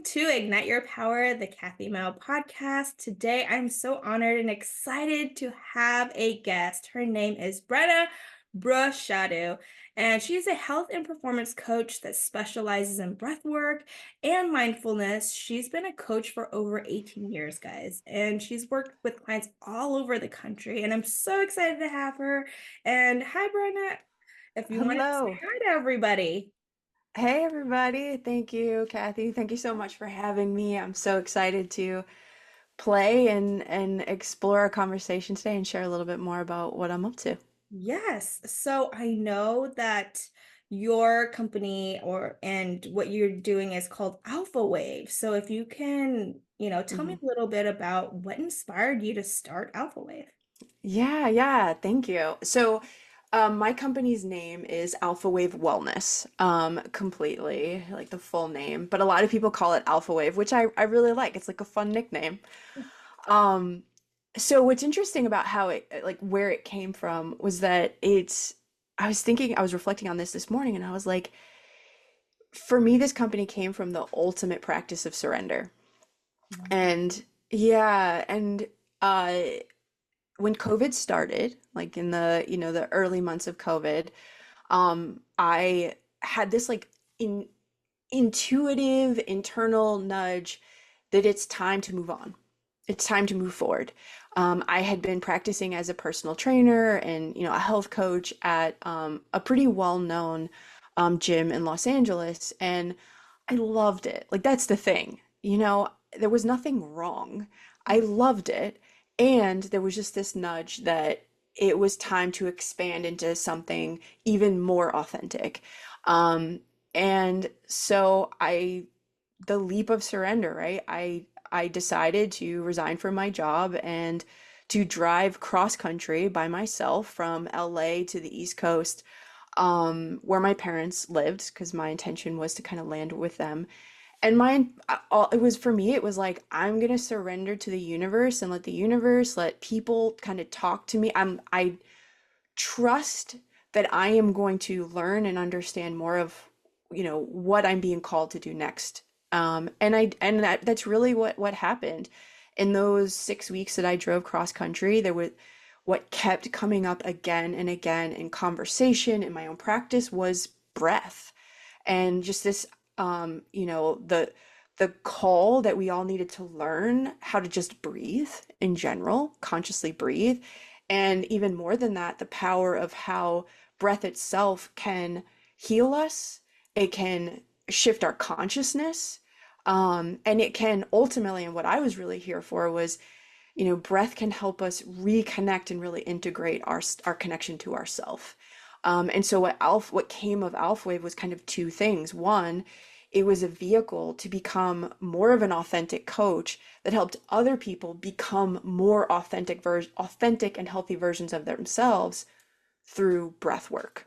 to Ignite Your Power, the Kathy Mou Podcast. Today, I'm so honored and excited to have a guest. Her name is Brenna Brochado, and she's a health and performance coach that specializes in breathwork and mindfulness. She's been a coach for over 18 years, guys, and she's worked with clients all over the country. And I'm so excited to have her. And hi, Brenna. If you want to say Hello. hi to everybody. Hey, everybody. Thank you, Kathy. Thank you so much for having me. I'm so excited to play and explore our conversation today and share a little bit more about what I'm up to. Yes. So I know that your company and what you're doing is called Alpha Wave. So if you can, tell me hmm a little bit about what inspired you to start Alpha Wave. Yeah. Thank you. My company's name is Alpha Wave Wellness, completely, like the full name, but a lot of people call it Alpha Wave, which I really like. It's like a fun nickname. Um, so what's interesting about how like where it came from was that I was reflecting on this morning, and I was like, for me, this company came from the ultimate practice of surrender. Wow. And yeah, and uh, when COVID started, like in the early months of COVID, I had this like intuitive internal nudge that it's time to move on. It's time to move forward. I had been practicing as a personal trainer and a health coach at a pretty well-known gym in Los Angeles, and I loved it. Like that's the thing, there was nothing wrong. I loved it, and there was just this nudge that it was time to expand into something even more authentic. Um, and so the leap of surrender, right? I decided to resign from my job and to drive cross country by myself from LA to the East Coast, where my parents lived, because my intention was to kind of land with them. And it was for me, it was like, I'm gonna surrender to the universe and let the universe, let people kind of talk to me. I trust that I am going to learn and understand more of, what I'm being called to do next. That's really what happened. In those 6 weeks that I drove cross country, there was what kept coming up again and again in conversation in my own practice was breath. And just this, the call that we all needed to learn how to just breathe in general, consciously breathe. And even more than that, the power of how breath itself can heal us, it can shift our consciousness, and it can ultimately, and what I was really here for was, breath can help us reconnect and really integrate our connection to ourself. And so what came of Alpha Wave was kind of two things. One, it was a vehicle to become more of an authentic coach that helped other people become more authentic and healthy versions of themselves through breath work.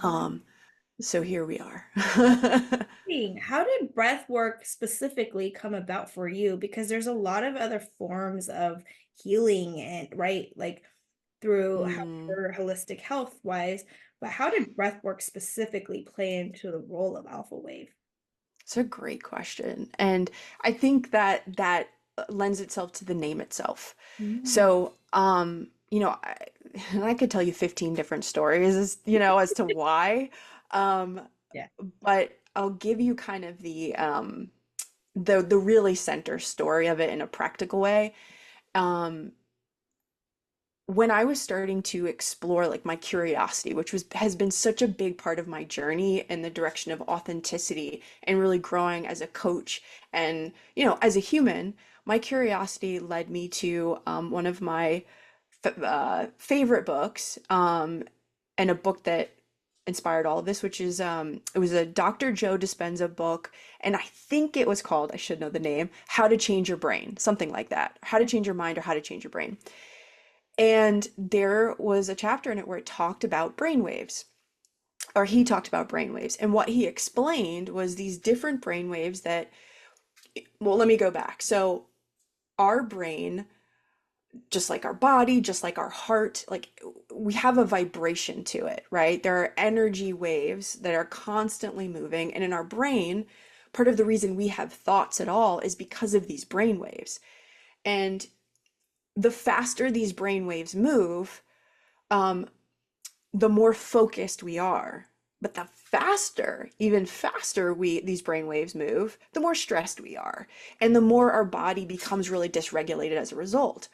Wow. Um, so here we are. How did breath work specifically come about for you? Because there's a lot of other forms of healing and right, like through Mm, holistic health wise, but how did breath work specifically play into the role of Alpha Wave? it's a great question. And I think that lends itself to the name itself. Mm. So, and I could tell you 15 different stories as to why. Um, Yeah. but I'll give you kind of the really center story of it in a practical way. Um, when I was starting to explore like my curiosity, which has been such a big part of my journey in the direction of authenticity and really growing as a coach and as a human, my curiosity led me to one of my favorite books, and a book that inspired all of this, which is it was a Dr. Joe Dispenza book, and I think it was called, I should know the name, How to Change Your Brain, something like that, How to Change Your Mind or How to Change Your Brain. And there was a chapter in it where it talked about brainwaves, or he talked about brainwaves. And what he explained was these different brainwaves that, well, let me go back. So, our brain, just like our body, just like our heart, like we have a vibration to it, right? There are energy waves that are constantly moving. And in our brain, part of the reason we have thoughts at all is because of these brain waves. And the faster these brain waves move, um, the more focused we are. But the faster, even faster these brain waves move, the more stressed we are. And the more our body becomes really dysregulated as a result.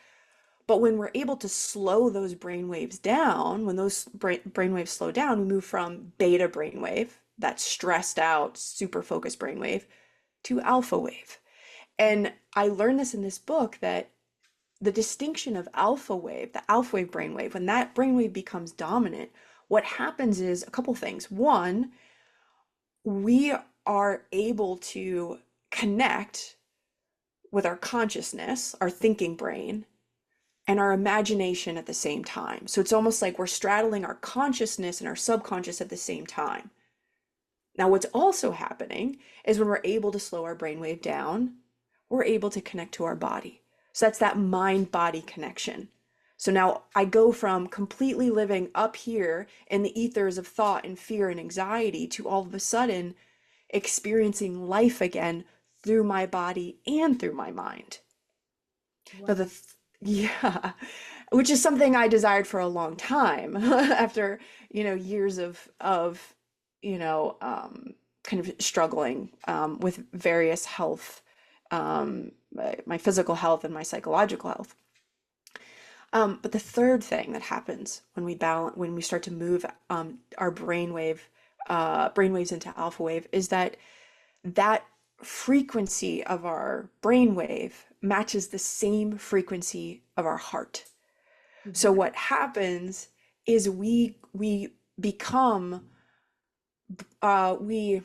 But when we're able to slow those brain waves down, when those brain waves slow down, we move from beta brain wave, that stressed out, super focused brain wave, to alpha wave. And I learned this in this book that the distinction of alpha wave, the alpha wave brainwave, when that brainwave becomes dominant, what happens is a couple things. One, we are able to connect with our consciousness, our thinking brain, and our imagination at the same time. So it's almost like we're straddling our consciousness and our subconscious at the same time. Now, what's also happening is when we're able to slow our brainwave down, we're able to connect to our body. So that's that mind-body connection. So now I go from completely living up here in the ethers of thought and fear and anxiety to all of a sudden experiencing life again through my body and through my mind. Now Wow. yeah, which is something I desired for a long time after, years of, kind of struggling with various health, my physical health and my psychological health. But the third thing that happens when we start to move our brainwaves into alpha wave is that frequency of our brainwave matches the same frequency of our heart. So Mhm. what happens is we become we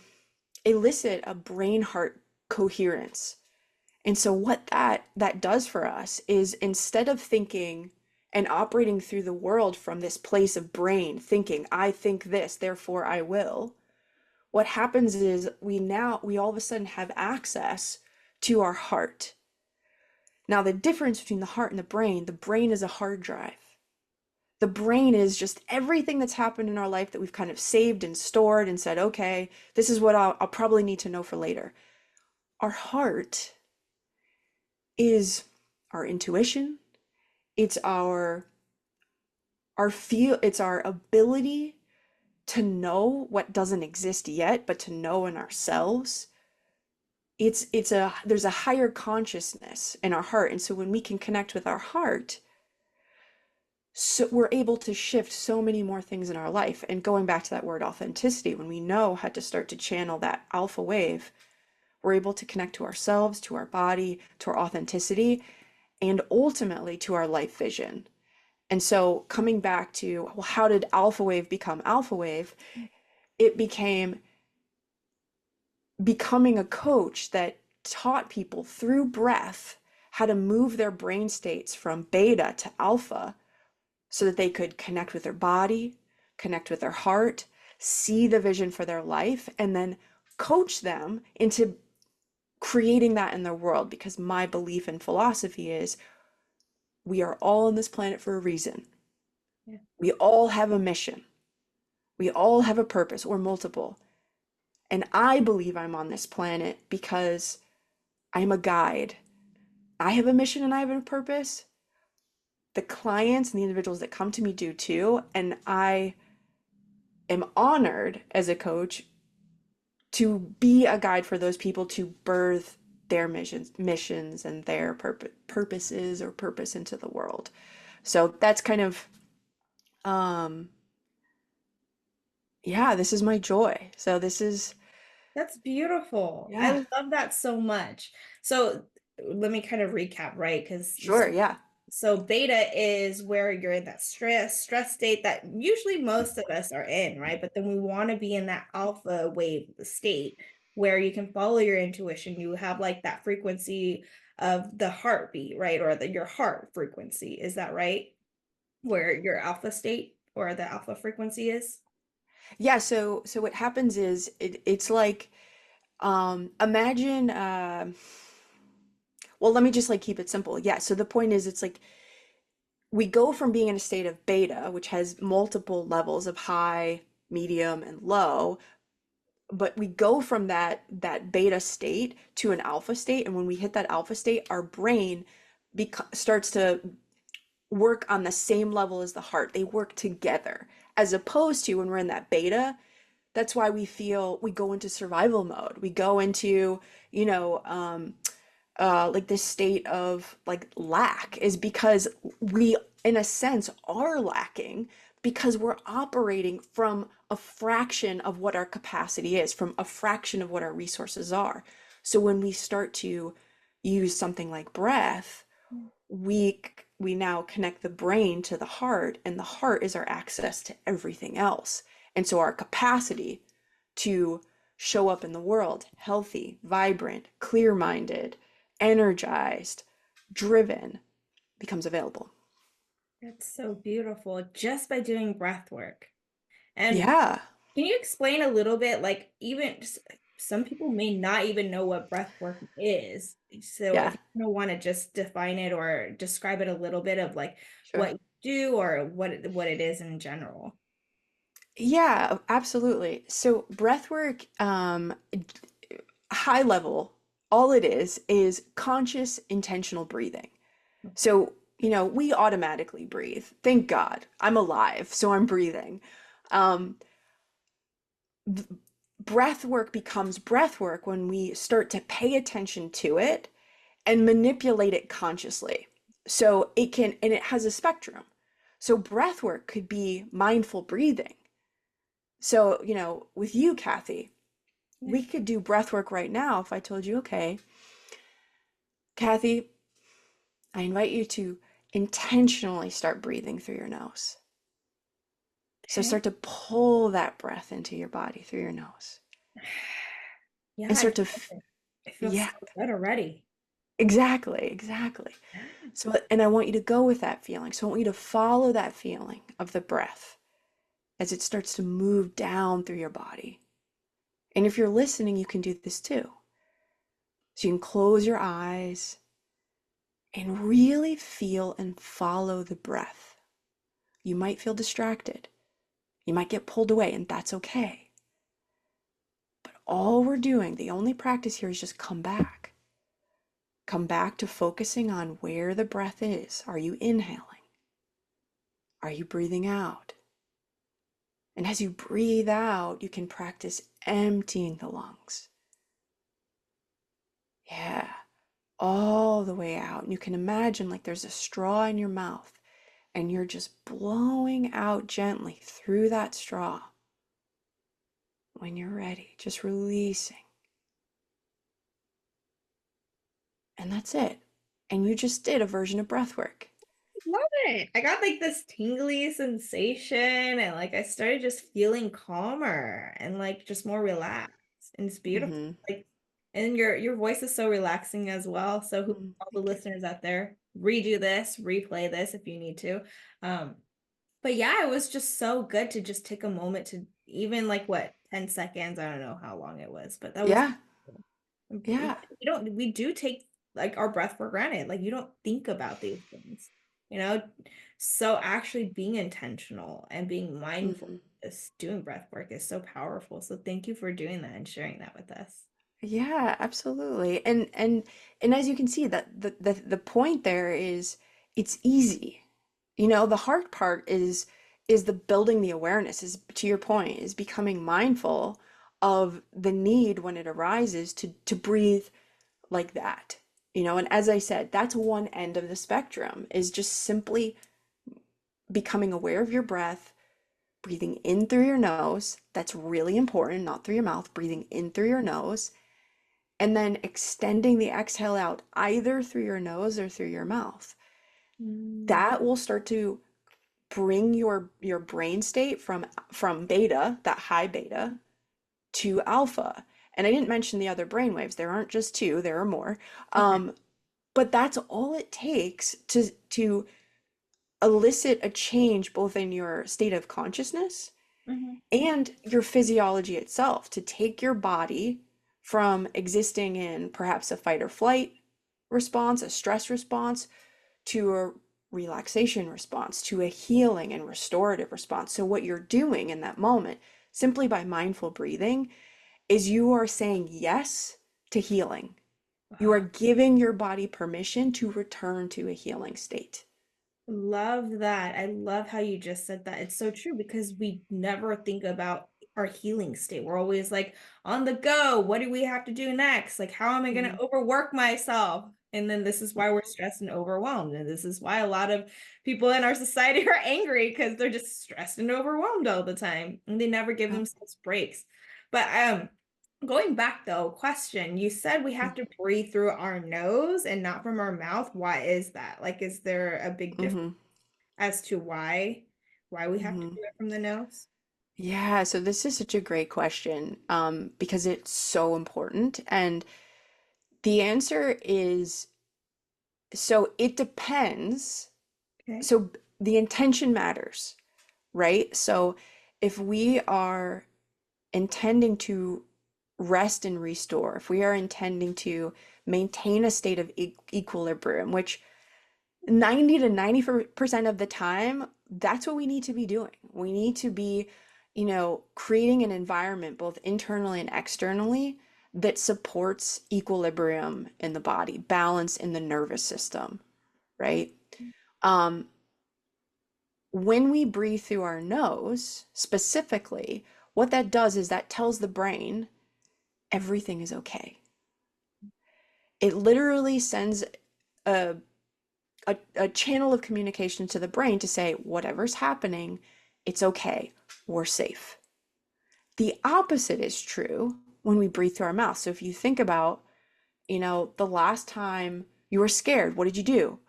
elicit a brain heart coherence. And so what that does for us is instead of thinking and operating through the world from this place of brain thinking, I think this, therefore I will, what happens is we all of a sudden have access to our heart. Now, the difference between the heart and the brain is a hard drive. The brain is just everything that's happened in our life that we've kind of saved and stored and said, okay, this is what I'll probably need to know for later. Our heart is our intuition. It's it's our ability to know what doesn't exist yet, but to know in ourselves. There's a higher consciousness in our heart. And so when we can connect with our heart, so we're able to shift so many more things in our life. And going back to that word authenticity, when we know how to start to channel that alpha wave, we're able to connect to ourselves, to our body, to our authenticity, and ultimately to our life vision. And so coming back to, well, how did alpha wave become alpha wave? It became becoming a coach that taught people through breath how to move their brain states from beta to alpha so that they could connect with their body, connect with their heart, see the vision for their life, and then coach them into creating that in their world. Because my belief and philosophy is we are all on this planet for a reason. Yeah. We all have a mission. We all have a purpose or multiple. And I believe I'm on this planet because I'm a guide. I have a mission and I have a purpose. The clients and the individuals that come to me do too. And I am honored as a coach to be a guide for those people to birth their missions and their purposes or purpose into the world. So that's kind of, um, yeah, this is my joy. So this is, That's beautiful. I yeah, love that so much. So let me kind of recap, right? Because sure, yeah. so beta is where you're in that stress state that usually most of us are in, right? But then we want to be in that alpha wave state where you can follow your intuition. You have like that frequency of the heartbeat, right? Or your heart frequency. Is that right? Where your alpha state or the alpha frequency is? Yeah, so what happens is it's like imagine well, let me just like keep it simple. Yeah, so the point is it's like we go from being in a state of beta, which has multiple levels of high, medium, and low, but we go from that beta state to an alpha state, and when we hit that alpha state, our brain starts to work on the same level as the heart. They work together, as opposed to when we're in that beta. That's why we go into survival mode. We go into, you know, like this state of like lack, is because we, in a sense, are lacking because we're operating from a fraction of what our capacity is, from a fraction of what our resources are. So when we start to use something like breath, we we now connect the brain to the heart, and the heart is our access to everything else. And so our capacity to show up in the world healthy, vibrant, clear-minded, energized, driven becomes available. That's so beautiful just by doing breath work. And Yeah, can you explain a little bit, like even some people may not even know what breath work is. So if yeah, you want to just define it or describe it a little bit of like sure. what you do or what it is in general. Yeah, absolutely. So breathwork, high level, all it is conscious, intentional breathing. So, we automatically breathe. Thank God. I'm alive, so I'm breathing. Um, Breath work becomes breath work when we start to pay attention to it and manipulate it consciously. So and it has a spectrum. So breath work could be mindful breathing. So, with you, Kathy, Yeah. we could do breath work right now if I told you, okay, Kathy, I invite you to intentionally start breathing through your nose. So Okay. start to pull that breath into your body through your nose Yeah, and I start to, feel it. It feels yeah, so good already. exactly, exactly. Yeah. So, and I want you to go with that feeling. So I want you to follow that feeling of the breath as it starts to move down through your body. And if you're listening, you can do this too. So you can close your eyes and really feel and follow the breath. You might feel distracted. You might get pulled away, and that's okay. But all we're doing, the only practice here is just come back. Come back to focusing on where the breath is. Are you inhaling? Are you breathing out? And as you breathe out, you can practice emptying the lungs. Yeah, all the way out. And you can imagine like there's a straw in your mouth and you're just blowing out gently through that straw. When you're ready, just releasing. And that's it. And you just did a version of breath work. Love it. I got like this tingly sensation and like I started just feeling calmer and like just more relaxed. And it's beautiful. Mm-hmm. Like and your voice is so relaxing as well. So who all the Thank you. listeners out there, redo this, replay this if you need to. Um but yeah, it was just so good to just take a moment to even like what 10 seconds. I don't know how long it was, but that was Yeah, we yeah. don't we do take like our breath for granted. Like you don't think about these things, you know? So actually being intentional and being mindful Mm-hmm. is doing breath work is so powerful. So thank you for doing that and sharing that with us. Yeah, absolutely. And as you can see, that the point there is it's easy. The hard part is the building the awareness, is to your point, is becoming mindful of the need when it arises to breathe like that. And as I said, that's one end of the spectrum, is just simply becoming aware of your breath, breathing in through your nose. That's really important, not through your mouth, breathing in through your nose and then extending the exhale out either through your nose or through your mouth. Mm. That will start to bring your brain state from beta, that high beta, to alpha. And I didn't mention the other brain waves. There aren't just two, there are more. Okay. But that's all it takes to elicit a change both in your state of consciousness Mhm. and your physiology itself, to take your body from existing in perhaps a fight or flight response, a stress response, to a relaxation response, to a healing and restorative response. So, what you're doing in that moment, simply by mindful breathing, is you are saying yes to healing. You are Wow. giving your body permission to return to a healing state. Love that. I love how you just said that. It's so true because we never think about our healing state. We're always like on the go. What do we have to do next? Like, how am I going to Mhm. overwork myself? And then this is why we're stressed and overwhelmed. And this is why a lot of people in our society are angry because they're just stressed and overwhelmed all the time. And they never give Yep. themselves breaks. But going back though, question, you said we have to breathe through our nose and not from our mouth. Why is that? Like, is there a big difference Mhm. as to why we have to Mhm. do it from the nose? Yeah, so this is such a great question, because it's so important. And the answer is, so it depends. Okay. So the intention matters, right? So if we are intending to rest and restore, if we are intending to maintain a state of equilibrium, which 90 to 90% of the time, that's what we need to be doing. We need to be, creating an environment both internally and externally that supports equilibrium in the body, balance in the nervous system, right? Um, when we breathe through our nose, specifically, what that does is that tells the brain everything is okay. It literally sends a, a channel of communication to the brain to say, whatever's happening, it's okay, we're safe. The opposite is true when we breathe through our mouth. So if you think about, the last time you were scared, what did you do?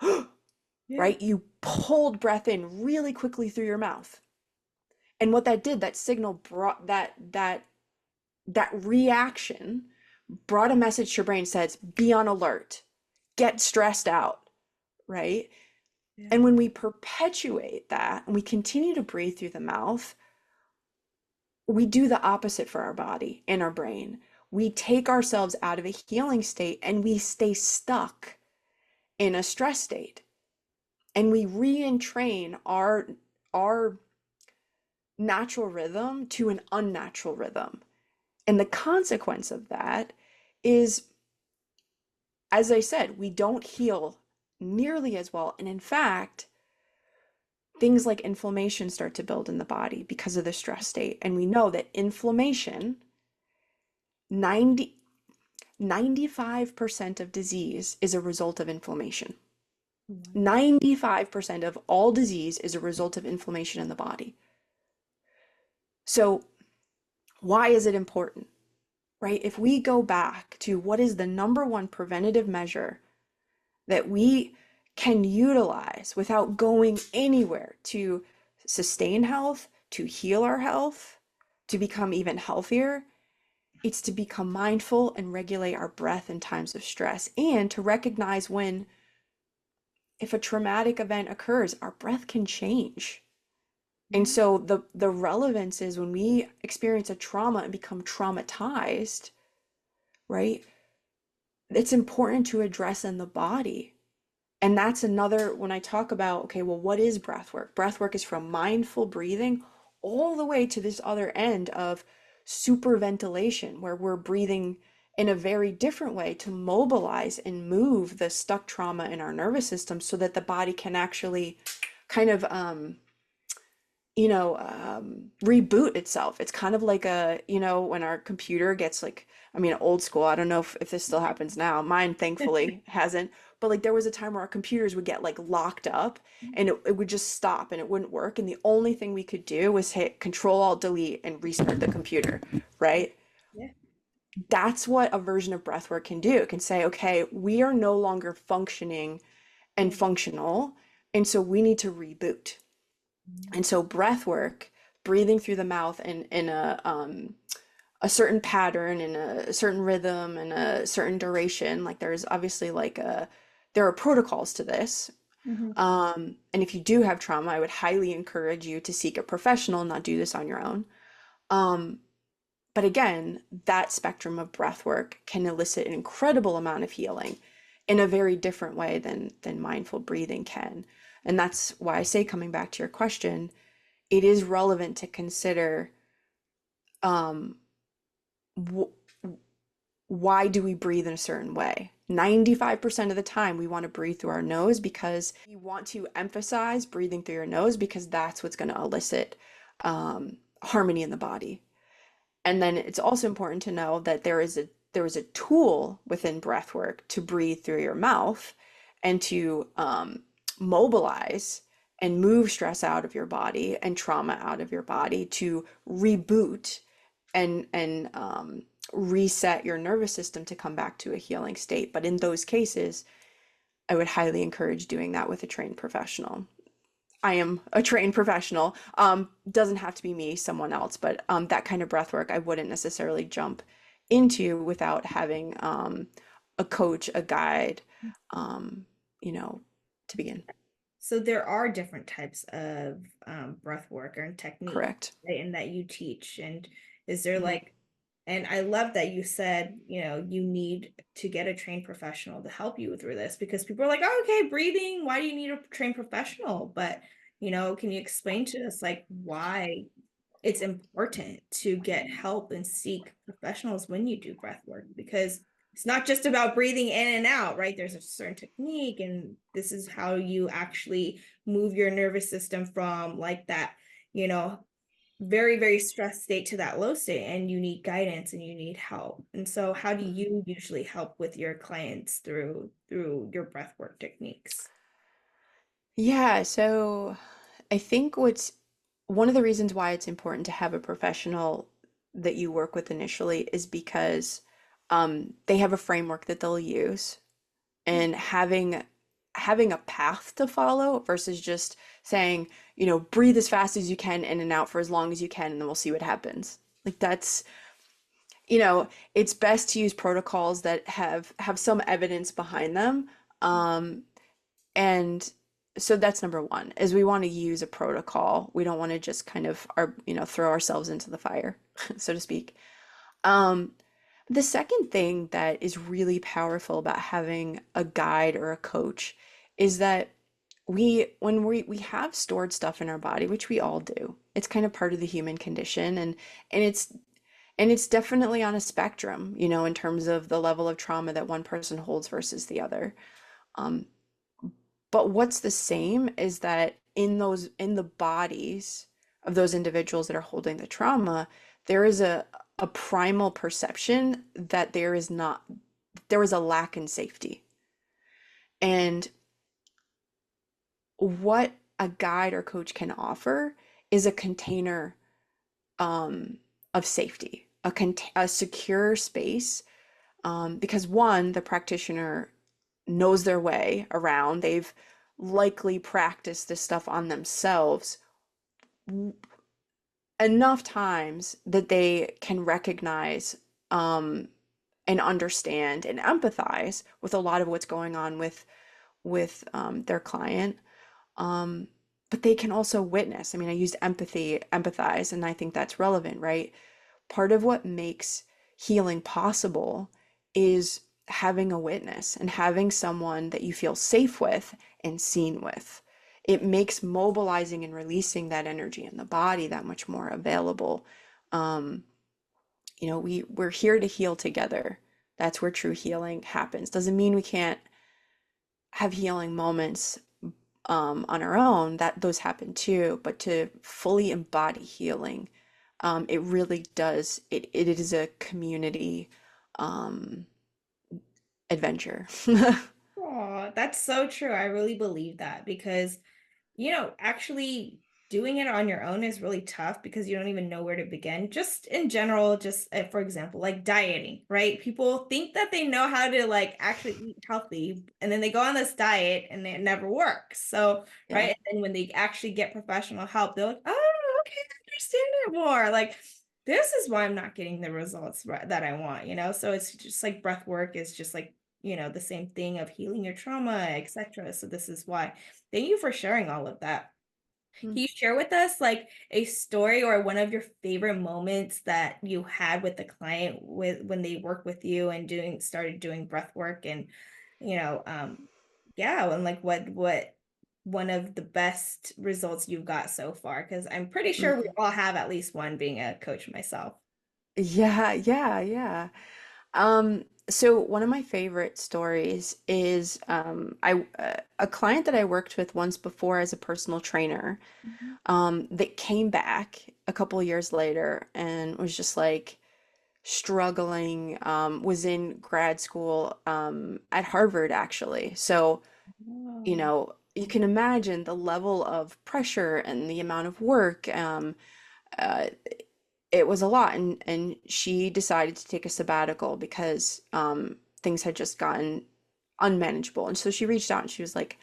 Yeah. Right? You pulled breath in really quickly through your mouth. And what that did, that signal brought that reaction brought a message to your brain, says, be on alert, get stressed out, right? Yeah. And when we perpetuate that and we continue to breathe through the mouth, we do the opposite for our body and our brain. We take ourselves out of a healing state and we stay stuck in a stress state. And we re-entrain our natural rhythm to an unnatural rhythm. And the consequence of that is, as I said, we don't heal nearly as well. And in fact, things like inflammation start to build in the body because of the stress state. And we know that inflammation, 95% of disease is a result of inflammation. Wow. 95% of all disease is a result of inflammation in the body. So, why is it important, right? If we go back to what is the number one preventative measure that we can utilize without going anywhere to sustain health, to heal our health, to become even healthier, it's to become mindful and regulate our breath in times of stress, and to recognize when, if a traumatic event occurs, our breath can change. And Yeah. so the relevance is when we experience a trauma and become traumatized, right? It's important to address in the body. And that's another, when I talk about, okay, well, what is breath work? Breath work is from mindful breathing all the way to this other end of superventilation, where we're breathing in a very different way to mobilize and move the stuck trauma in our nervous system so that the body can actually kind of, reboot itself. It's kind of like when our computer gets like, I mean, old school. I don't know if this still happens now. Mine thankfully hasn't. But like there was a time where our computers would get like locked up and it would just stop and it wouldn't work. And the only thing we could do was hit Control Alt Delete and restart the computer, right? Yeah. That's what a version of breathwork can do. It can say, okay, we are no longer functioning and Yeah. functional. And so we need to reboot. And so breath work, breathing through the mouth in a certain pattern, in a certain rhythm, and a certain duration, like there's obviously there are protocols to this. Mm-hmm. And if you do have trauma, I would highly encourage you to seek a professional and not do this on your own. Um, but again, that spectrum of breath work can elicit an incredible amount of healing in a very different way than mindful breathing can. And that's why I say, coming back to your question, it is relevant to consider, um, wh- why do we breathe in a certain way? 95% of the time, we want to breathe through our nose because we want to emphasize breathing through your nose because that's what's going to elicit harmony in the body. And then it's also important to know that there is a tool within breath work to breathe through your mouth and to mobilize and move stress out of your body and trauma out of your body to reboot and reset your nervous system to come back to a healing state. But in those cases, I would highly encourage doing that with a trained professional. I am a trained professional. Doesn't have to be me, someone else, but that kind of breath work I wouldn't necessarily jump into without having a coach, a guide, um, you know, to begin. So there are different types of breath work and technique, Correct. right, and that you teach. And is there Mhm. like, and I love that you said, you need to get a trained professional to help you through this because people are like, oh, okay, breathing, why do you need a trained professional? But, can you explain to us like why it's important to get help and seek professionals when you do breath work because it's not just about breathing in and out, right? There's a certain technique, and this is how you actually move your nervous system from like that, you know, very, very stressed state to that low state, and you need guidance and you need help. And so, how do Mhm. you usually help with your clients through your breath work techniques? Yeah, so I think what's one of the reasons why it's important to have a professional that you work with initially is because they have a framework that they'll use, and having a path to follow versus just saying, breathe as fast as you can in and out for as long as you can, and then we'll see what happens. Like that's, it's best to use protocols that have some evidence behind them. And so that's number one, is we want to use a protocol. We don't want to just kind of throw ourselves into the fire, so to speak. Um, the second thing that is really powerful about having a guide or a coach is that when we have stored stuff in our body, which we all do, it's kind of part of the human condition, and it's definitely on a spectrum, in terms of the level of trauma that one person holds versus the other. Um, but what's the same is that in the bodies of those individuals that are holding the trauma, there is a primal perception that there is a lack in safety. And what a guide or coach can offer is a container of safety, a secure space, because one, the practitioner knows their way around. They've likely practiced this stuff on themselves enough times that they can recognize and understand and empathize with a lot of what's going on with their client. Um, but they can also witness. I mean, I used empathize, and I think that's relevant, right? Part of what makes healing possible is having a witness and having someone that you feel safe with and seen with. It makes mobilizing and releasing that energy in the body that much more available. Um, we're here to heal together. That's where true healing happens. Doesn't mean we can't have healing moments on our own, that those happen too, but to fully embody healing, it really does. It is a community um, adventure. Oh, that's so true. I really believe that because actually doing it on your own is really tough because you don't even know where to begin. Just in general, just for example, like dieting, right? People think that they know how to like actually eat healthy, and then they go on this diet and it never works. So, Yeah. right? And then when they actually get professional help, they're like, oh, okay, I understand it more. Like, this is why I'm not getting the results that I want. So it's just like breath work is just like, the same thing of healing your trauma, etc. So this is why. Thank you for sharing all of that. Mm. Can you share with us like a story or one of your favorite moments that you had with the client with when they worked with you and started doing breath work and you know yeah, and like what one of the best results you've got so far? Because I'm pretty sure we Mhm. all have at least one being a coach myself. Yeah, yeah, yeah. So one of my favorite stories is a client that I worked with once before as a personal trainer, Mhm. that came back a couple years later and was just like struggling, was in grad school at Harvard actually. So, Oh. you can imagine the level of pressure and the amount of work. Uh, it was a lot, and she decided to take a sabbatical because things had just gotten unmanageable. And so she reached out and she was like,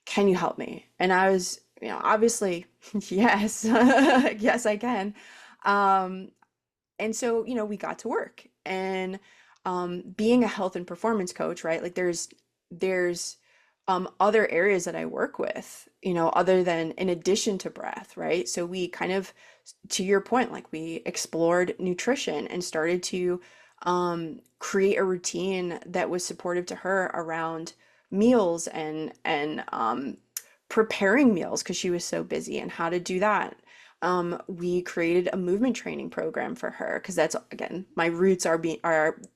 "Can you help me?" And I was, obviously, yes, yes, I can. Um, and so, we got to work. And being a health and performance coach, right? Like there's other areas that I work with, other than in addition to breath, right? So we kind of, to your point, like we explored nutrition and started to create a routine that was supportive to her around meals and preparing meals because she was so busy and how to do that. We created a movement training program for her because that's again my roots are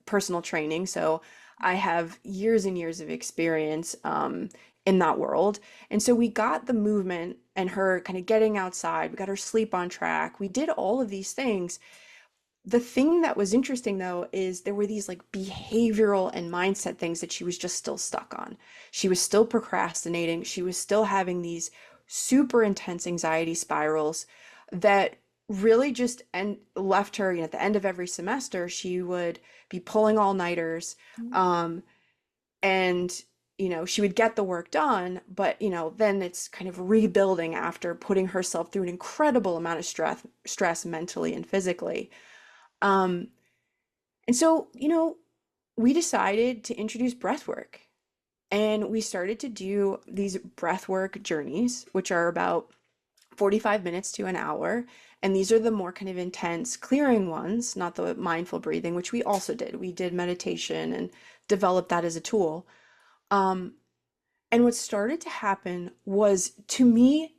personal training, so I have years and years of experience in that world. And so we got the movement and her kind of getting outside. We got her sleep on track. We did all of these things. The thing that was interesting though is there were these like behavioral and mindset things that she was just still stuck on. She was still procrastinating. She was still having these super intense anxiety spirals that really just left her, at the end of every semester, she would be pulling all-nighters. Um, and she would get the work done, but then it's kind of rebuilding after putting herself through an incredible amount of stress mentally and physically. um, and so, we decided to introduce breathwork, and we started to do these breathwork journeys, which are about 45 minutes to an hour. And these are the more kind of intense clearing ones, not the mindful breathing, which we also did. We did meditation and developed that as a tool. Um, and what started to happen was, to me,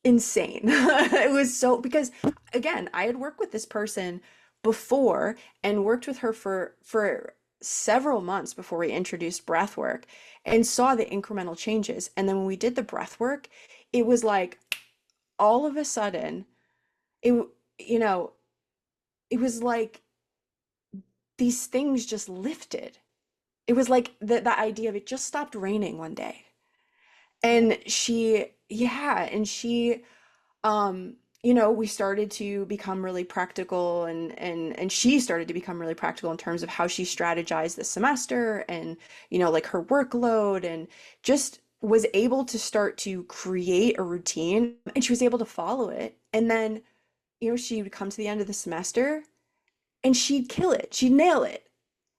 insane. It was so, because again, I had worked with this person before and worked with her for several months before we introduced breath work and saw the incremental changes. And then when we did the breath work, it was like all of a sudden, it you know, it was like these things just lifted. It was like the idea of it just stopped raining one day. Yeah. And she we started to become really practical, and she started to become really practical in terms of how she strategized the semester and like her workload, and just was able to start to create a routine, and she was able to follow it. And then she would come to the end of the semester and she'd kill it. She'd nail it.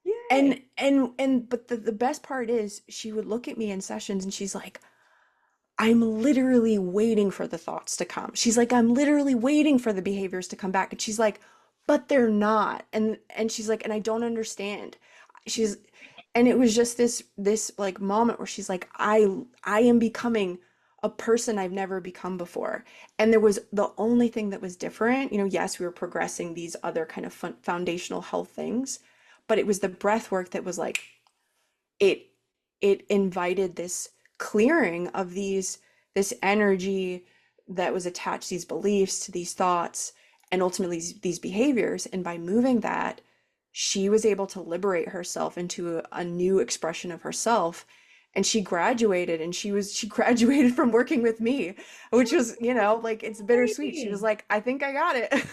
Yay. And but the best part is she would look at me in sessions and she's like, I'm literally waiting for the thoughts to come. She's like, I'm literally waiting for the behaviors to come back. And she's like, but they're not. And she's like, and I don't understand. She's and it was just this like moment where she's like, I am becoming a person I've never become before. And there was the only thing that was different, yes, we were progressing these other kind of foundational health things, but it was the breath work that was like, it it invited this clearing of this energy that was attached, these beliefs, to these thoughts, and ultimately these behaviors. And by moving that, she was able to liberate herself into a new expression of herself. And she graduated, and she graduated from working with me, which was, like, it's bittersweet. She was Amazing. like, I think I got it.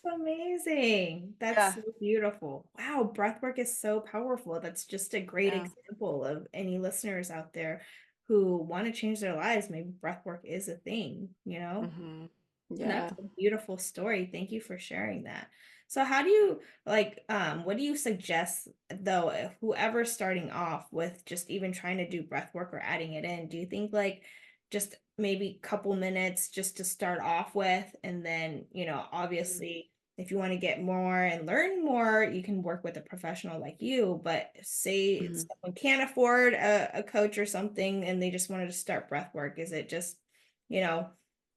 That's amazing. That's Yeah, so beautiful. Wow, breathwork is so powerful. That's just a great yeah. example of any listeners out there who want to change their lives. Maybe breathwork is a thing, you know? Hmm. And that's Yeah. a beautiful story. Thank you for sharing that. So how do you like what do you suggest though if whoever's starting off with just even trying to do breath work or adding it in, do you think like just maybe couple minutes just to start off with, and then, obviously if you want to get more and learn more, you can work with a professional like you, but say Mhm. someone can't afford a coach or something and they just wanted to start breath work, is it just, you know,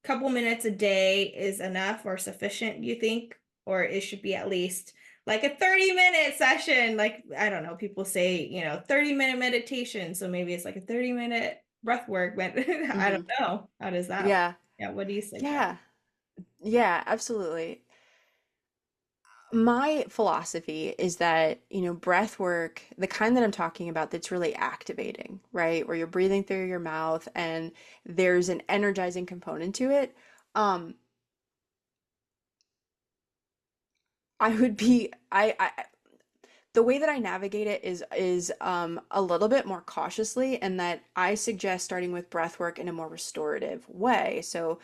couple minutes a day is enough or sufficient, you think? or it should be at least like a 30-minute session. Like, I don't know, people say, 30-minute meditation. So maybe it's like a 30-minute breath work, but I don't Hmm. know. How does that work? Yeah. Yeah, what do you suggest? Yeah. Yeah, absolutely. My philosophy is that, breath work, the kind that I'm talking about that's really activating, right? Where you're breathing through your mouth and there's an energizing component to it. Um, I would be I the way that I navigate it is a little bit more cautiously, and that I suggest starting with breath work in a more restorative way. So,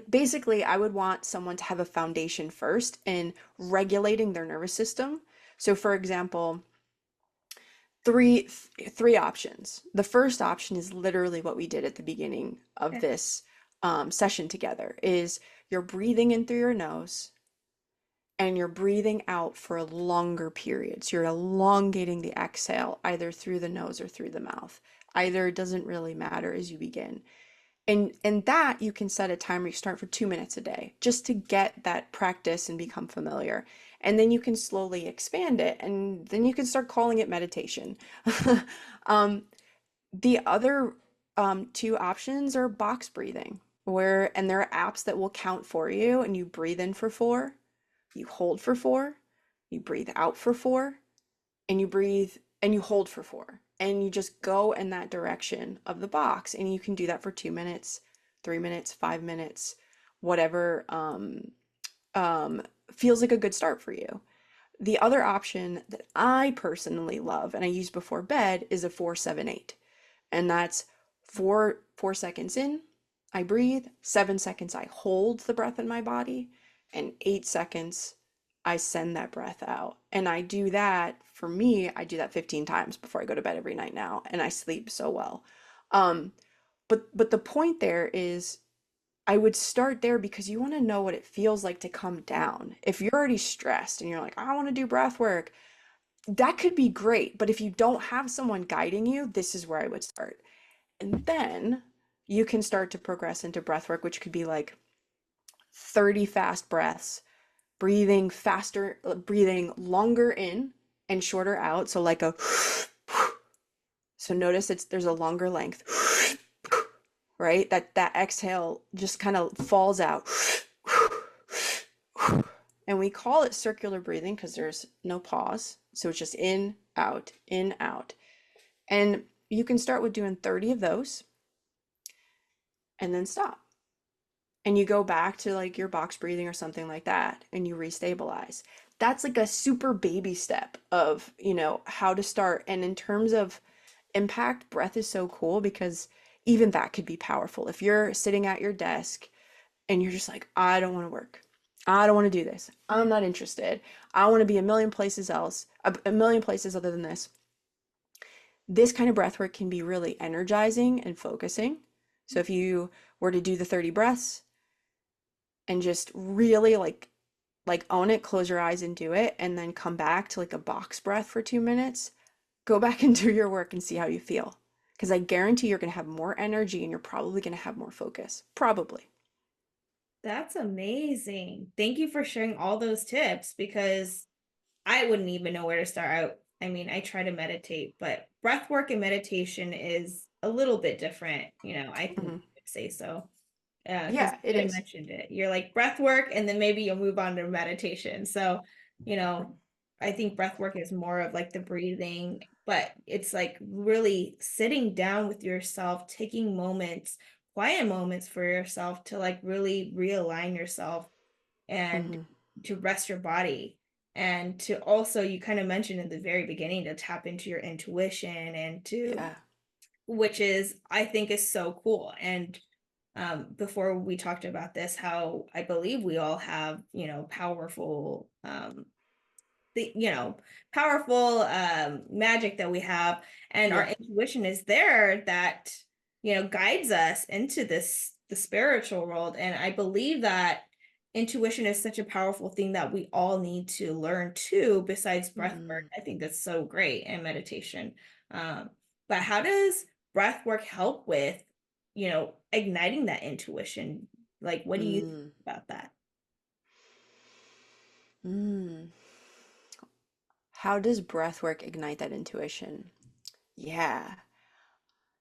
basically I would want someone to have a foundation first in regulating their nervous system. So for example, three options. The first option is literally what we did at the beginning of Okay. this session together is you're breathing in through your nose and you're breathing out for longer periods. You're elongating the exhale either through the nose or through the mouth. Either doesn't really matter as you begin. And that you can set a timer. You start for 2 minutes a day just to get that practice and become familiar. And then you can slowly expand it, and then you can start calling it meditation. um, the other two options are box breathing, and there are apps that will count for you, and you breathe in for 4, you hold for 4, you breathe out for 4, and you breathe and you hold for 4. And you just go in that direction of the box. And you can do that for 2 minutes, 3 minutes, 5 minutes, whatever um, feels like a good start for you. The other option that I personally love and I use before bed is a 4-7-8. And that's 4 seconds in, I breathe, 7 seconds I hold the breath in my body, and 8 seconds I send that breath out. And I do that, for me, I do that 15 times before I go to bed every night now, and I sleep so well. Um, but the point there is I would start there because you want to know what it feels like to come down. If you're already stressed and you're like, I want to do breath work, that could be great. But if you don't have someone guiding you, this is where I would start. And then you can start to progress into breath work, which could be like 30 fast breaths, breathing faster, breathing longer in and shorter out. So like a so notice there's a longer length, right? That exhale just kind of falls out. And we call it circular breathing because there's no pause. So it's just in, out, in, out. And you can start with doing 30 of those and then stop. And you go back to like your box breathing or something like that and you restabilize. That's like a super baby step of, how to start. And in terms of impact, breath is so cool because even that could be powerful. If you're sitting at your desk and you're just like, I don't want to work. I don't want to do this. I'm not interested. I want to be a million places else, a million places other than this. This kind of breath work can be really energizing and focusing. So if you were to do the 30 breaths and just really like own it, close your eyes and do it, and then come back to like a box breath for 2 minutes, go back and do your work and see how you feel. Because I guarantee you're going to have more energy and you're probably going to have more focus. Probably. That's amazing. Thank you for sharing all those tips because I wouldn't even know where to start out. I mean, I try to meditate, but breath work and meditation is a little bit different, I think Hmm. you could say so. Yeah, because Yeah, it you is. mentioned it. You're like breath work, and then maybe you'll move on to meditation. So, you know, I think breath work is more of like the breathing, but it's like really sitting down with yourself, taking moments, quiet moments for yourself to like really realign yourself and Hmm. to rest your body. And to also, you kind of mentioned in the very beginning to tap into your intuition and to, Yeah. which is, I think, is so cool. And before we talked about this, how I believe we all have, powerful, the, powerful magic that we have, and our Yeah. intuition is there that, guides us into the spiritual world. And I believe that intuition is such a powerful thing that we all need to learn too, besides breath work. Hmm. I think that's so great, and meditation. Um, but how does breath work help with, igniting that intuition? Like, what do you think Mm. about that? Mm. How does breath work ignite that intuition? Yeah.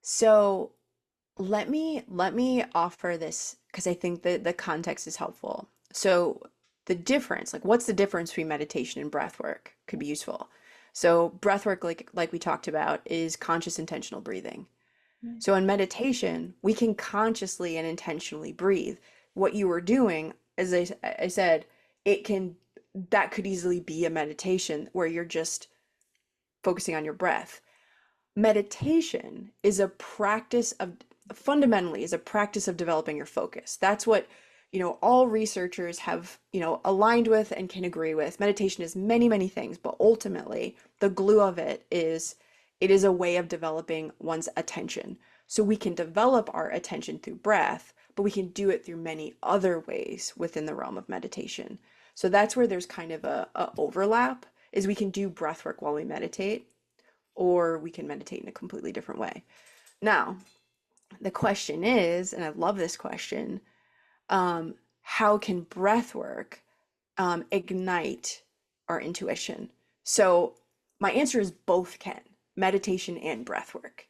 So let me offer this because I think that the context is helpful. So the difference, like what's the difference between meditation and breath work could be useful. So breath work, like we talked about, is conscious intentional breathing. Yeah. So in meditation, we can consciously and intentionally breathe. What you were doing, as I said, it can that could easily be a meditation where you're just focusing on your breath. Meditation is a practice of fundamentally is a practice of developing your focus. That's what, all researchers have, aligned with and can agree with. Meditation is many, many things, but ultimately the glue of it is a way of developing one's attention. So we can develop our attention through breath, but we can do it through many other ways within the realm of meditation. So that's where there's kind of a overlap, is we can do breath work while we meditate, or we can meditate in a completely different way. Now, the question is, and I love this question, how can breath work ignite our intuition? So my answer is both can, meditation and breath work.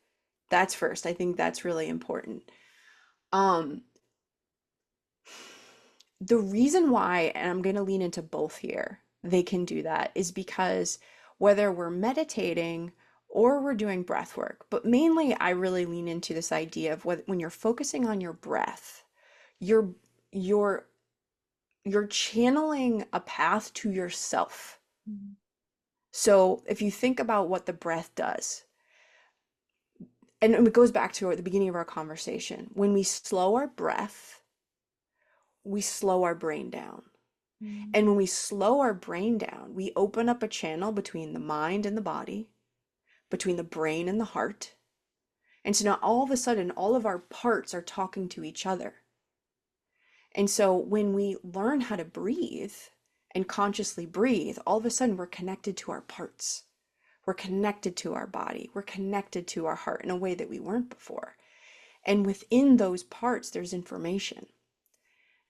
That's first. I think that's really important. Um, the reason why, and I'm going to lean into both here, they can do that is because whether we're meditating or we're doing breath work, but mainly I really lean into this idea of when you're focusing on your breath, you're you're you're channeling a path to yourself. Mhm. So if you think about what the breath does, and it goes back to the beginning of our conversation, when we slow our breath, we slow our brain down. Mhm. And when we slow our brain down, we open up a channel between the mind and the body, between the brain and the heart. And so now all of a sudden, all of our parts are talking to each other. And so when we learn how to breathe and consciously breathe, all of a sudden we're connected to our parts. We're connected to our body. We're connected to our heart in a way that we weren't before. And within those parts, there's information.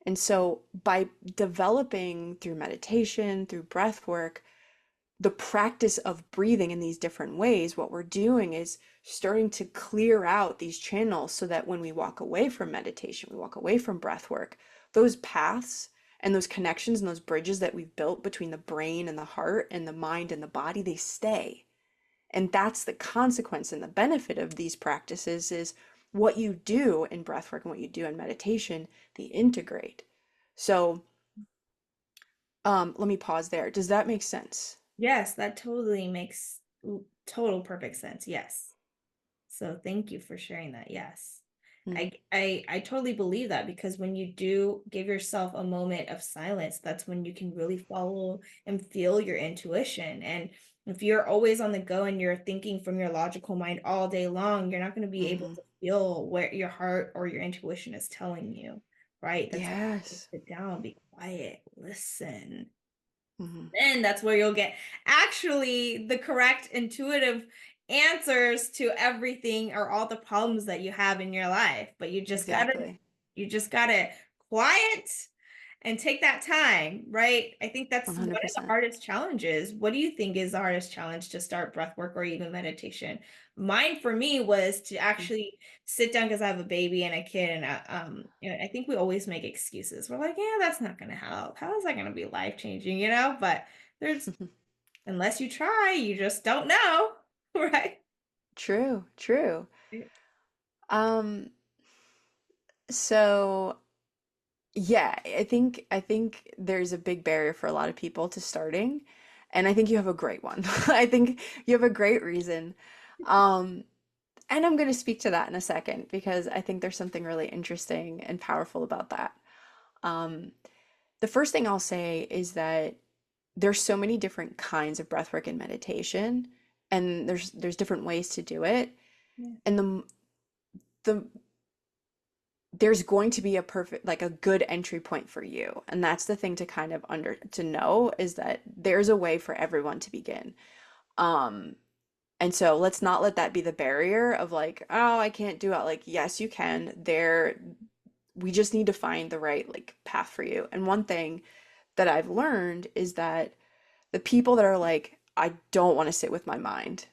And so by developing through meditation, through breath work, the practice of breathing in these different ways, what we're doing is starting to clear out these channels so that when we walk away from meditation, we walk away from breath work, those paths and those connections and those bridges that we've built between the brain and the heart and the mind and the body, they stay. And that's the consequence and the benefit of these practices is what you do in breath work and what you do in meditation, they integrate. So, let me pause there. Does that make sense? Yes, that totally makes total perfect sense. Yes. So thank you for sharing that. Yes. Mm, I totally believe that because when you do give yourself a moment of silence, that's when you can really follow and feel your intuition. And if you're always on the go and you're thinking from your logical mind all day long, you're not going to be able mhm. to feel where your heart or your intuition is telling you, right? That's why you Yes. sit down, be quiet, listen. Mhm. Then that's where you'll get actually the correct intuitive answers to everything or all the problems that you have in your life. But Exactly. you just gotta quiet and take that time, right? I think that's one of the 100%. hardest challenges. What do you think is the hardest challenge to start breath work or even meditation? Mine for me was to Mm. actually sit down because I have a baby and a kid, and I think we always make excuses. We're like, yeah, that's not gonna help. How is that gonna be life changing, But there's unless you try, you just don't know, right? True, true. Um, so yeah, I think there's a big barrier for a lot of people to starting, and I think you have a great one. I think you have a great reason. Um, and I'm going to speak to that in a second because I think there's something really interesting and powerful about that. Um, the first thing I'll say is that there's so many different kinds of breathwork and meditation, and there's different ways to do it. Yeah. And the there's going to be a perfect, like a good entry point for you. And that's the thing to kind of to know is that there's a way for everyone to begin. Um, and so let's not let that be the barrier of like, oh, I can't do it. Like, yes, you can. We just need to find the right like path for you. And one thing that I've learned is that the people that are like, I don't want to sit with my mind.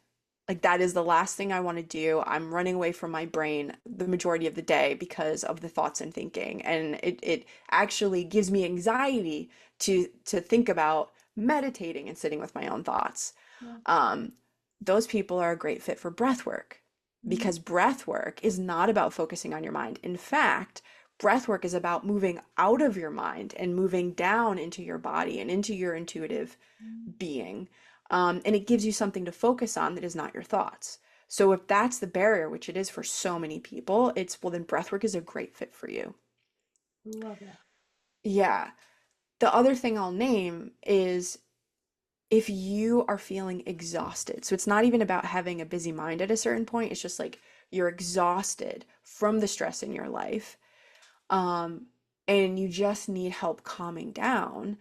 Like that is the last thing I want to do. I'm running away from my brain the majority of the day because of the thoughts I'm thinking. And it actually gives me anxiety to think about meditating and sitting with my own thoughts. Yeah. Um, those people are a great fit for breath work Mhm. because breath work is not about focusing on your mind. In fact, breath work is about moving out of your mind and moving down into your body and into your intuitive being. And it gives you something to focus on that is not your thoughts. So if that's the barrier, which it is for so many people, it's well, then breathwork is a great fit for you. Love that. Yeah. The other thing I'll name is if you are feeling exhausted. So it's not even about having a busy mind at a certain point. It's just like you're exhausted from the stress in your life. Um, and you just need help calming down,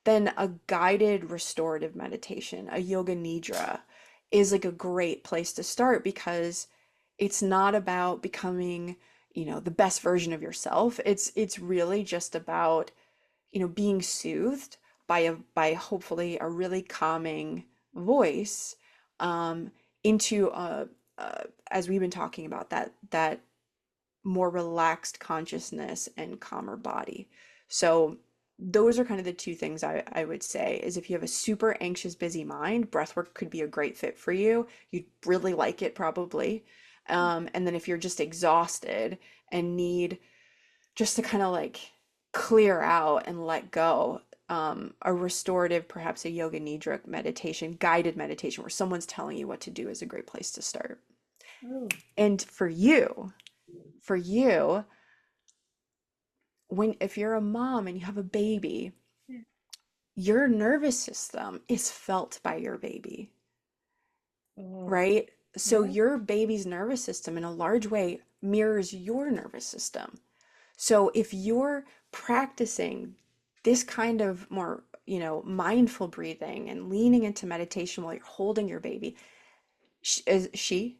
then a guided restorative meditation, a yoga nidra, is like a great place to start because it's not about becoming, the best version of yourself. It's really just about, being soothed by hopefully a really calming voice, um, into as we've been talking about that more relaxed consciousness and calmer body. So those are kind of the two things I would say is if you have a super anxious, busy mind, breathwork could be a great fit for you. You'd really like it probably. And then if you're just exhausted and need just to kind of like clear out and let go, a restorative, perhaps a yoga nidra meditation, guided meditation where someone's telling you what to do is a great place to start. Oh, And for you, when if you're a mom and you have a baby, yeah. your nervous system is felt by your baby, Oh, right? So yeah. your baby's nervous system in a large way mirrors your nervous system. So if you're practicing this kind of more, mindful breathing and leaning into meditation while you're holding your baby, sh is she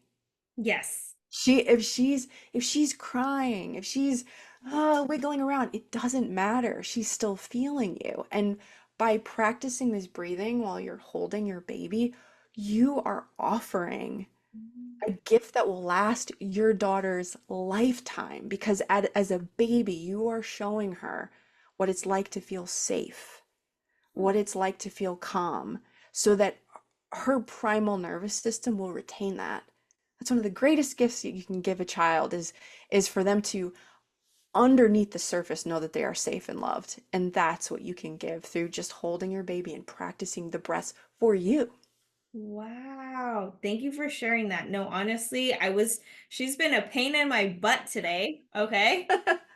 Yes. She if she's crying, if she's wiggling around, it doesn't matter. She's still feeling you. And by practicing this breathing while you're holding your baby, you are offering a gift that will last your daughter's lifetime because as a baby, you are showing her what it's like to feel safe, what it's like to feel calm, so that her primal nervous system will retain that. That's one of the greatest gifts that you can give a child is for them to underneath the surface know that they are safe and loved. And that's what you can give through just holding your baby and practicing the breaths for you. Wow. Thank you for sharing that. No, honestly, she's been a pain in my butt today. Okay.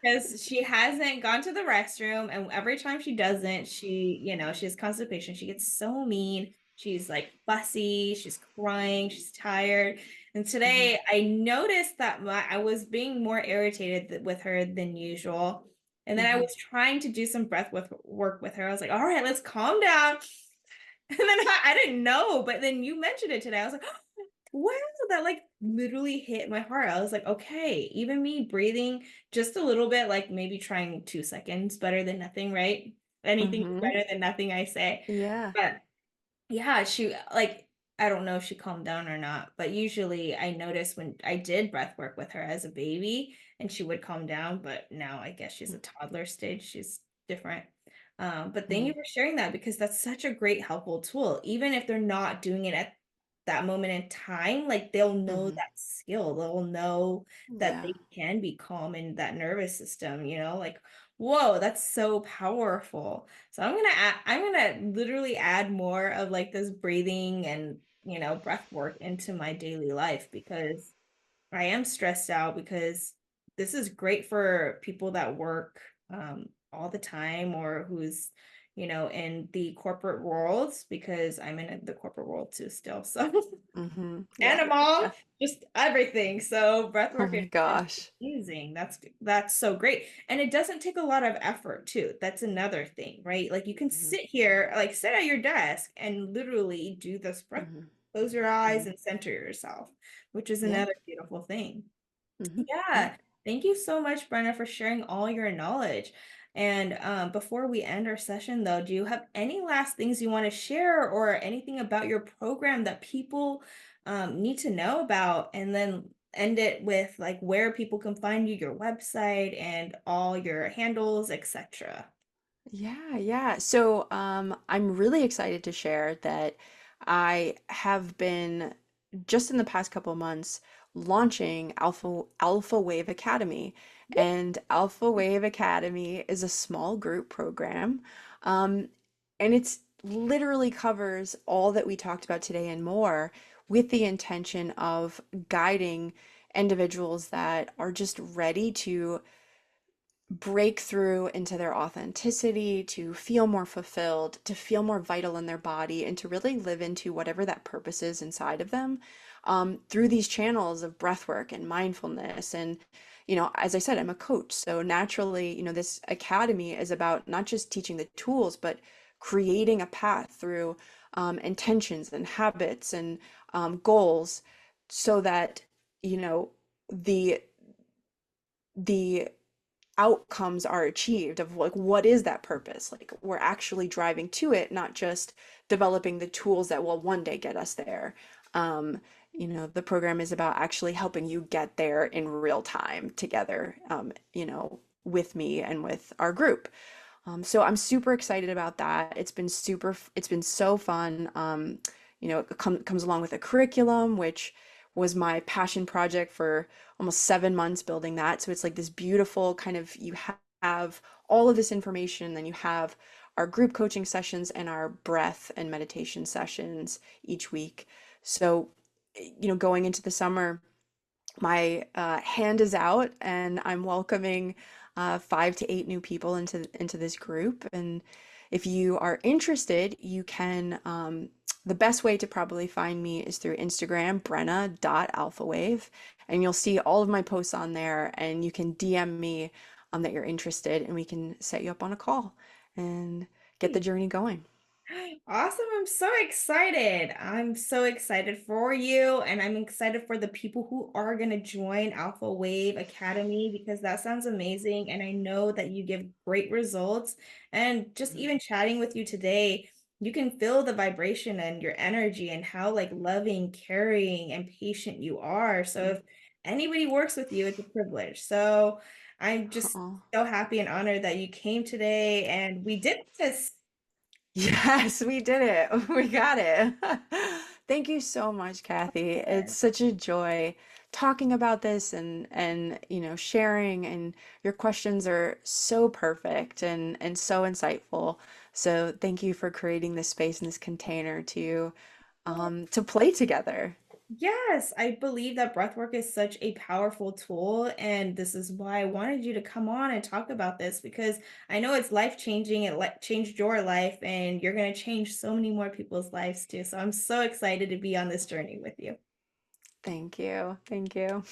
Because she hasn't gone to the restroom. And every time she doesn't, she has constipation. She gets so mean. She's like fussy. She's crying. She's tired. And Mhm, today I noticed that I was being more irritated with her than usual. And then I mhm, was trying to do some breath work with her. I was like, all right, let's calm down. And then I didn't know, but then you mentioned it today. I was like, wow, that like literally hit my heart. I was like, okay, even me breathing just a little bit, like maybe trying 2 seconds, better than nothing, right? Anything is mhm. better than nothing, I say. Yeah. But yeah, she like I don't know if she calmed down or not, but usually I noticed when I did breath work with her as a baby and she would calm down, but now I guess she's a toddler stage, she's different. But thank you Mhm. for sharing that because that's such a great helpful tool. Even if they're not doing it at that moment in time, like they'll know Mhm. that skill. They'll know that Yeah. they can be calm in that nervous system, like, whoa, that's so powerful. So I'm gonna literally add more of like this breathing and breath work into my daily life because I am stressed out because this is great for people that work all the time or who's in the corporate world because I'm in the corporate world too still. So Mhm. and Yeah. a mom, Yeah. just everything. So breath Oh work my is gosh. amazing. That's so great. And it doesn't take a lot of effort too. That's another thing, right? Like you can Mhm. sit here, like sit at your desk and literally do this breath. Mhm. Close your eyes Mhm. and center yourself, which is Yeah. another beautiful thing. Mhm. Yeah. Yeah. Thank you so much, Brenna, for sharing all your knowledge. And before we end our session, though, do you have any last things you want to share or anything about your program that people need to know about? And then end it with like where people can find you, your website, and all your handles, etc. Yeah, yeah. So, I'm really excited to share that I have been just in the past couple months launching Alpha Wave Academy. And Alpha Wave Academy is a small group program. Um, and it's literally covers all that we talked about today and more with the intention of guiding individuals that are just ready to break through into their authenticity, to feel more fulfilled, to feel more vital in their body, and to really live into whatever that purpose is inside of them through these channels of breathwork and mindfulness. And, as I said, I'm a coach. So naturally, this academy is about not just teaching the tools, but creating a path through intentions and habits and goals so that, you know, the the outcomes are achieved of like what is that purpose, like we're actually driving to it, not just developing the tools that will one day get us there. um the program is about actually helping you get there in real time together, with me and with our group. So I'm super excited about that. It's been so fun. It comes along with a curriculum, which was my passion project for almost 7 months building that. So it's like this beautiful kind of, have all of this information, then you have our group coaching sessions and our breath and meditation sessions each week. So, going into the summer, my hand is out and I'm welcoming 5 to 8 new people into this group. And if you are interested, you can. The best way to probably find me is through Instagram, brenna.alphawave, and you'll see all of my posts on there. And you can DM me that you're interested, and we can set you up on a call and get the journey going. Awesome. I'm so excited. I'm so excited for you. And I'm excited for the people who are going to join Alpha Wave Academy because that sounds amazing. And I know that you give great results. And just even chatting with you today, you can feel the vibration and your energy and how like loving, caring, and patient you are. So if anybody works with you, it's a privilege. So I'm just Oh. so happy and honored that you came today and we did this. Yes, we did it. We got it. Thank you so much, Kathy. It's such a joy talking about this and sharing, and your questions are so perfect and so insightful. So thank you for creating this space and this container to play together. Yes, I believe that breathwork is such a powerful tool. And this is why I wanted you to come on and talk about this because I know it's life changing. It changed your life, and you're going to change so many more people's lives too. So I'm so excited to be on this journey with you. Thank you. Thank you.